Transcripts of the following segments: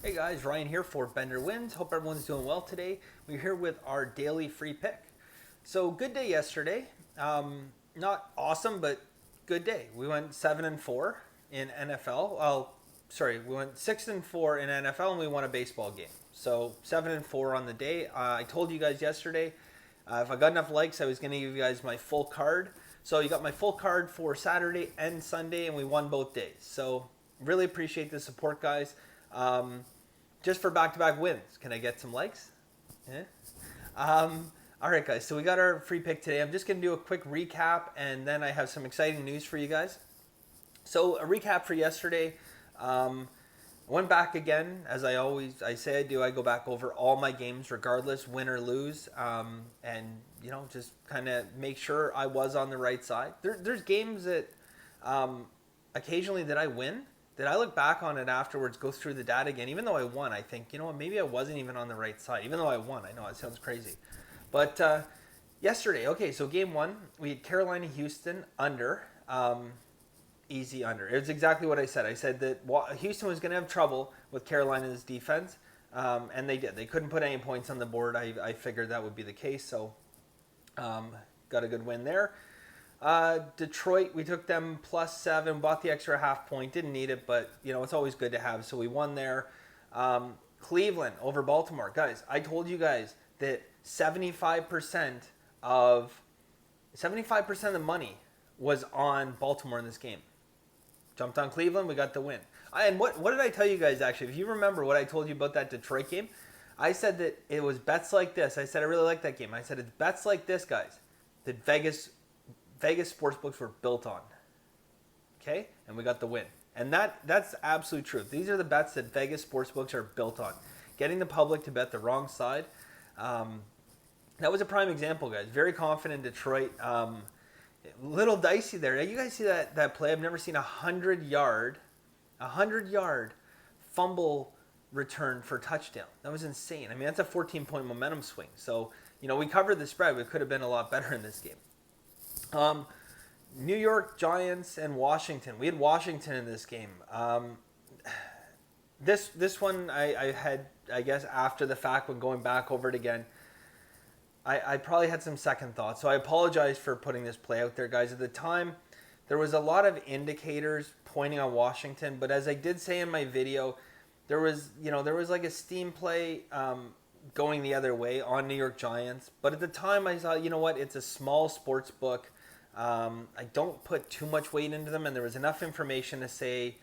Hey guys, Ryan here for Bender Wins. Hope everyone's doing well today. We're here with our daily free pick. So good day yesterday. Not awesome, but good day. We went 7-4 in NFL. We went 6-4 in NFL, and we won a baseball game. So 7-4 on the day. I told you guys yesterday, if I got enough likes, I was going to give you guys my full card. So you got my full card for Saturday and Sunday, and we won both days. So really appreciate the support, guys. Just for back-to-back wins. Can I get some likes? Yeah. All right, guys. So we got our free pick today. I'm just going to do a quick recap, and then I have some exciting news for you guys. So a recap for yesterday. I went back again, as I say I do. I go back over all my games, regardless, win or lose, and just kind of make sure I was on the right side. There's games that occasionally that I win. That I look back on it afterwards, go through the data again, even though I won, I think, maybe I wasn't even on the right side, even though I won. I know it sounds crazy. But yesterday, okay, so game one, we had Carolina, Houston, under, easy under. It was exactly what I said. I said that Houston was going to have trouble with Carolina's defense, and they did. They couldn't put any points on the board. I figured that would be the case, so got a good win there. Detroit, we took them +7, bought the extra half point, didn't need it, but it's always good to have, so we won there. Cleveland over Baltimore. Guys, I told you guys that 75% of the money was on Baltimore in this game. Jumped on Cleveland, we got the win. And what did I tell you guys, actually? If you remember what I told you about that Detroit game, I said that it was bets like this. I said I really like that game. I said it's bets like this, guys, that Vegas sportsbooks were built on. Okay? And we got the win. And that's absolute truth. These are the bets that Vegas sportsbooks are built on. Getting the public to bet the wrong side. That was a prime example, guys. Very confident Detroit. Little dicey there. You guys see that play? I've never seen a 100-yard fumble return for touchdown. That was insane. I mean, that's a 14-point momentum swing. So, we covered the spread. We could have been a lot better in this game. New York Giants and Washington. We had Washington in this game. This one I had, I guess, after the fact when going back over it again. I probably had some second thoughts. So I apologize for putting this play out there, guys. At the time, there was a lot of indicators pointing on Washington. But as I did say in my video, there was like a steam play going the other way on New York Giants. But at the time, I thought, it's a small sports book. I don't put too much weight into them, and there was enough information to say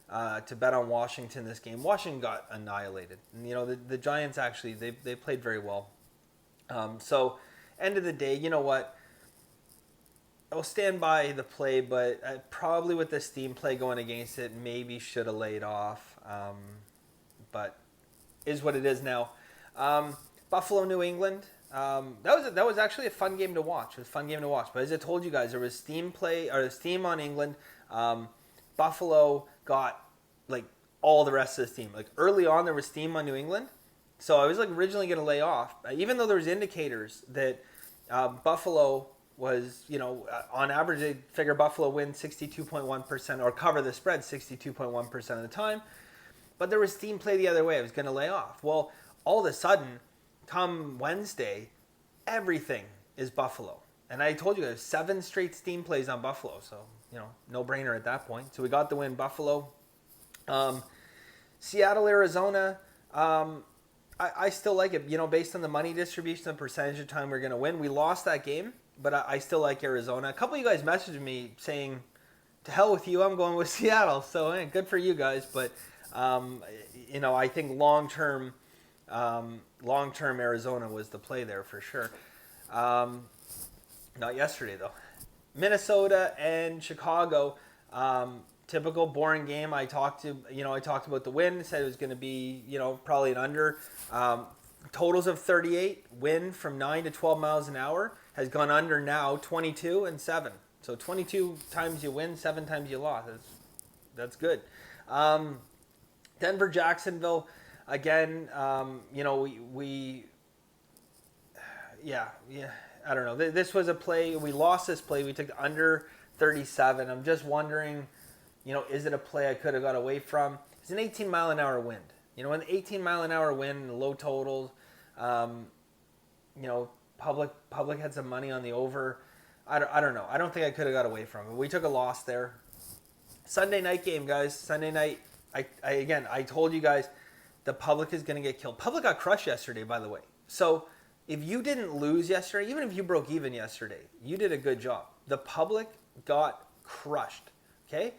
to bet on Washington this game. Washington got annihilated. And, the Giants actually they played very well. So end of the day, you know what? I'll stand by the play, but probably with the steam play going against it, maybe should have laid off. But is what it is now. Buffalo, New England. That was actually a fun game to watch. It was a fun game to watch. But as I told you guys, there was steam on England. Buffalo got like all the rest of the steam. Like early on, there was steam on New England. So I was like originally going to lay off, even though there was indicators that Buffalo was, on average, they figure Buffalo win 62.1% or cover the spread 62.1% of the time. But there was steam play the other way. I was going to lay off. Well, all of a sudden, come Wednesday, everything is Buffalo. And I told you guys, 7 straight steam plays on Buffalo. So, no brainer at that point. So we got the win, Buffalo. Seattle, Arizona. I still like it, based on the money distribution, the percentage of time we're going to win. We lost that game, but I still like Arizona. A couple of you guys messaged me saying, to hell with you, I'm going with Seattle. So, good for you guys. But, I think long-term Arizona was the play there for sure. Not yesterday, though. Minnesota and Chicago. Typical boring game. I talked about the win. Said it was going to be, probably an under. Totals of 38. Win from 9 to 12 miles an hour has gone under now 22 and 7. So 22 times you win, 7 times you lost. That's good. Denver, Jacksonville. Again, we I don't know. This was a play. We lost this play. We took under 37. I'm just wondering, is it a play I could have got away from? It's an 18-mile-an-hour wind. An 18-mile-an-hour wind, low totals. Um, public had some money on the over. I don't know. I don't think I could have got away from it. We took a loss there. Sunday night game, guys. Sunday night. I told you guys the public is going to get killed. Public got crushed yesterday, by the way. So if you didn't lose yesterday, even if you broke even yesterday, you did a good job. The public got crushed. Okay.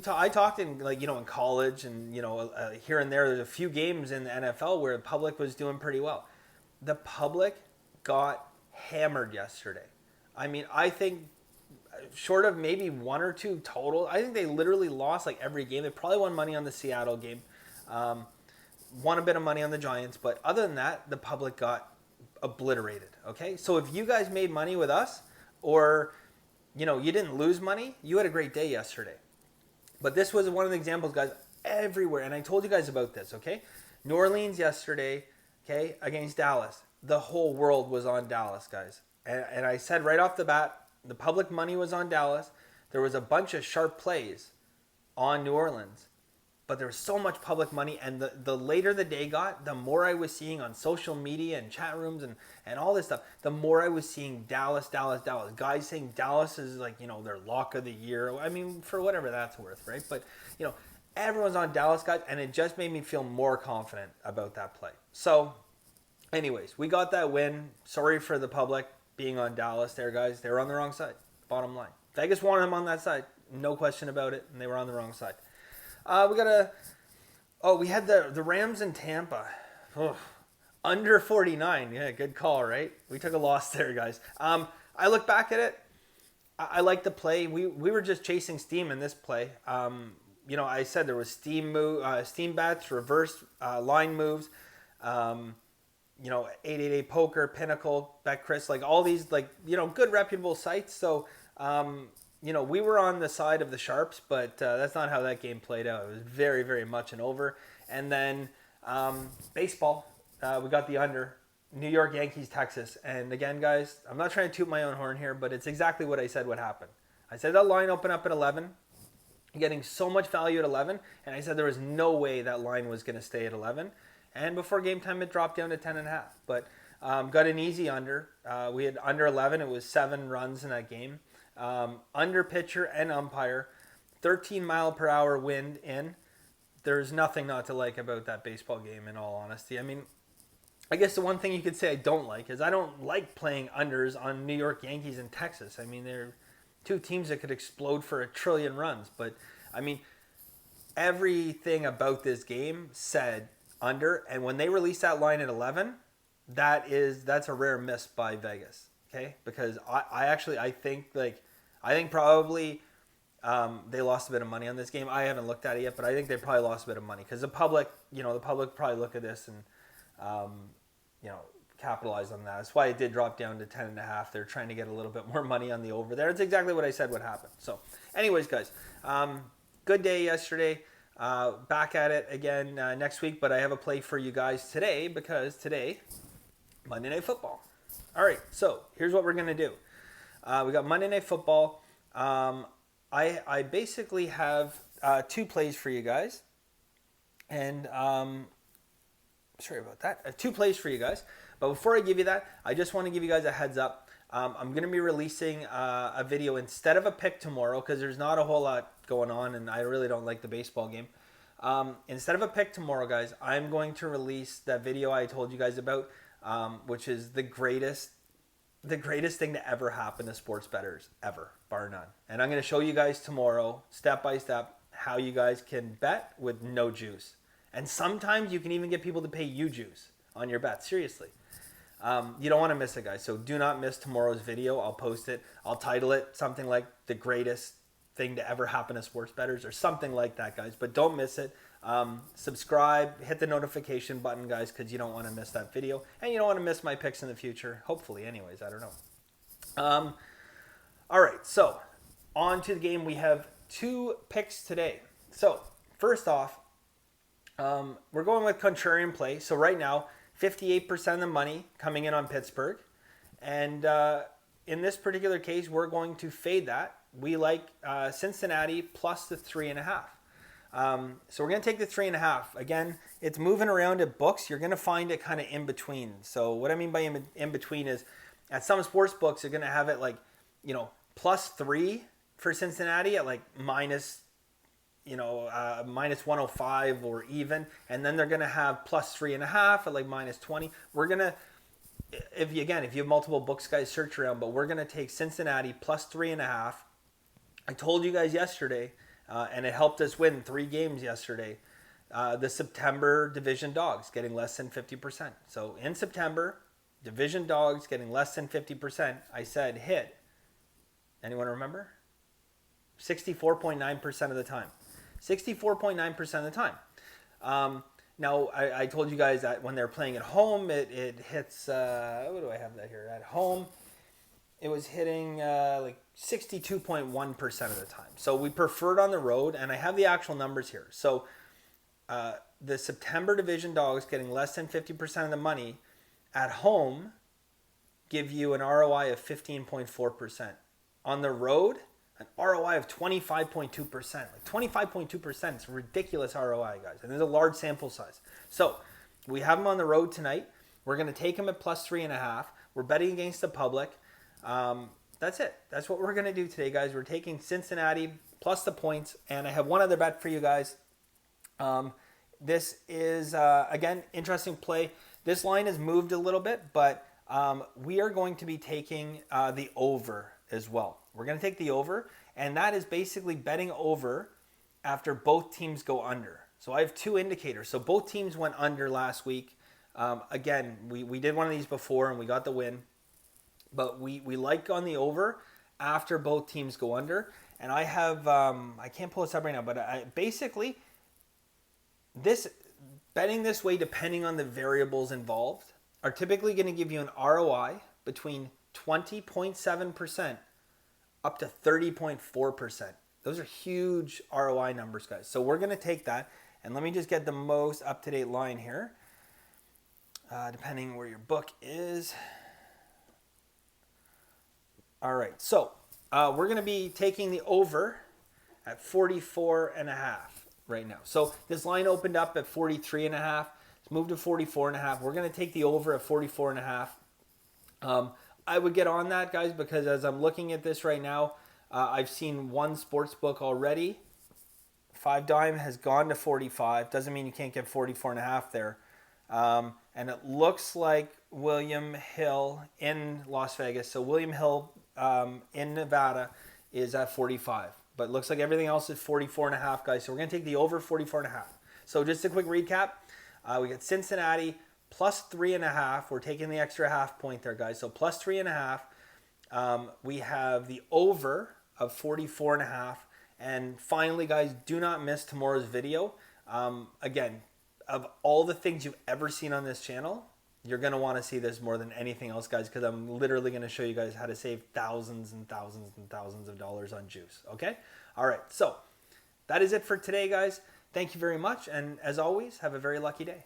I talked in in college and here and there. There's a few games in the NFL where the public was doing pretty well. The public got hammered yesterday. I mean, I think short of maybe one or two total, I think they literally lost like every game. They probably won money on the Seattle game, won a bit of money on the Giants, but other than that, the public got obliterated. Okay, so if you guys made money with us, or you didn't lose money, you had a great day yesterday. But this was one of the examples, guys, everywhere, and I told you guys about this. Okay, New Orleans yesterday, okay, against Dallas. The whole world was on Dallas, guys, and I said right off the bat, the public money was on Dallas. There was a bunch of sharp plays on New Orleans, but there was so much public money. And the later the day got, the more I was seeing on social media and chat rooms and all this stuff, the more I was seeing Dallas. Guys saying Dallas is like, their lock of the year. I mean, for whatever that's worth, right? But, everyone's on Dallas, guys, and it just made me feel more confident about that play. So, anyways, we got that win. Sorry for the public being on Dallas there, guys. They were on the wrong side, bottom line. Vegas wanted them on that side, no question about it, and they were on the wrong side. We had the Rams in Tampa. Under 49. Yeah, good call, right? We took a loss there, guys. I look back at it. I like the play. We were just chasing steam in this play. I said there was steam bets, reverse line moves. 888 Poker, Pinnacle, BetCris, like all these good reputable sites. So, we were on the side of the sharps, but that's not how that game played out. It was very, very much an over. And then baseball, we got the under. New York Yankees, Texas. And again, guys, I'm not trying to toot my own horn here, but it's exactly what I said would happen. I said that line opened up at 11, getting so much value at 11, and I said there was no way that line was going to stay at 11. And before game time, it dropped down to 10.5. But got an easy under. We had under 11. It was 7 runs in that game. Under pitcher and umpire. 13-mile-per-hour wind in. There's nothing not to like about that baseball game, in all honesty. I mean, I guess the one thing you could say I don't like is I don't like playing unders on New York Yankees and Texas. I mean, they're two teams that could explode for 1 trillion runs. But, I mean, everything about this game said under, and when they released that line at 11, that's a rare miss by Vegas. Okay, because I think probably they lost a bit of money on this game. I haven't looked at it yet, but I think they probably lost a bit of money because the public probably look at this and capitalize on that. That's why it did drop down to 10.5. They're trying to get a little bit more money on the over there. It's exactly what I said would happen. So, anyways, guys, good day yesterday. Back at it again next week, but I have a play for you guys today because today, Monday Night Football. All right, so here's what we're going to do. We got Monday Night Football. I basically have 2 plays for you guys. And sorry about that. I have 2 plays for you guys. But before I give you that, I just want to give you guys a heads up. I'm going to be releasing a video instead of a pick tomorrow because there's not a whole lot going on and I really don't like the baseball game. Instead of a pick tomorrow, guys, I'm going to release that video I told you guys about, which is the greatest thing to ever happen to sports bettors ever, bar none. And I'm going to show you guys tomorrow, step by step, how you guys can bet with no juice. And sometimes you can even get people to pay you juice on your bet. Seriously. You don't want to miss it, guys. So do not miss tomorrow's video. I'll post it. I'll title it something like the greatest thing to ever happen to sports bettors or something like that, guys. But don't miss it. Subscribe, hit the notification button, guys, because you don't want to miss that video. And you don't want to miss my picks in the future. Hopefully, anyways. I don't know. All right. So on to the game. We have 2 picks today. So first off, we're going with contrarian play. So right now, 58% of the money coming in on Pittsburgh. And in this particular case, we're going to fade that. We like Cincinnati plus the 3.5. So we're going to take the 3.5. Again, it's moving around at books. You're going to find it kind of in between. So what I mean by in between is at some sports books, you're going to have it like, +3 for Cincinnati at like minus 105 or even. And then they're going to have +3.5 at like -20. We're going to, if you have multiple books, guys, search around, but we're going to take Cincinnati +3.5. I told you guys yesterday, and it helped us win 3 games yesterday. The September division dogs getting less than 50%. So in September, division dogs getting less than 50%, I said hit. Anyone remember? 64.9% of the time. 64.9% of the time. Now, I told you guys that when they're playing at home, it hits, what do I have that here? At home, it was hitting like 62.1% of the time. So we preferred on the road, and I have the actual numbers here. So the September division dogs getting less than 50% of the money at home give you an ROI of 15.4%. On the road, an ROI of 25.2%. Like 25.2% is a ridiculous ROI, guys. And there's a large sample size. So we have them on the road tonight. We're going to take them at +3.5. We're betting against the public. That's it. That's what we're going to do today, guys. We're taking Cincinnati plus the points. And I have one other bet for you guys. This is, again, interesting play. This line has moved a little bit, but we are going to be taking the over as well. We're going to take the over, and that is basically betting over after both teams go under. So I have 2 indicators. So both teams went under last week. Again, we did one of these before, and we got the win. But we like on the over after both teams go under. And I have, I can't pull this up right now, but basically, betting this way, depending on the variables involved, are typically going to give you an ROI between 20.7% up to 30.4%. Those are huge ROI numbers, guys. So we're going to take that, and let me just get the most up-to-date line here, depending where your book is. All right, so we're going to be taking the over at 44.5 right now. So this line opened up at 43.5. It's moved to 44.5. We're going to take the over at 44.5. I would get on that, guys, because as I'm looking at this right now, I've seen one sports book already. 5 Dime has gone to 45. Doesn't mean you can't get 44.5 there. And it looks like William Hill in Las Vegas. So William Hill in Nevada is at 45. But it looks like everything else is 44.5, guys. So we're going to take the over 44.5. So just a quick recap. We got Cincinnati +3.5. We're taking the extra half point there, guys. So +3.5. We have the over of 44.5. And finally, guys, do not miss tomorrow's video. Again, of all the things you've ever seen on this channel, you're going to want to see this more than anything else, guys, because I'm literally going to show you guys how to save thousands and thousands and thousands of dollars on juice. Okay? All right. So that is it for today, guys. Thank you very much. And as always, have a very lucky day.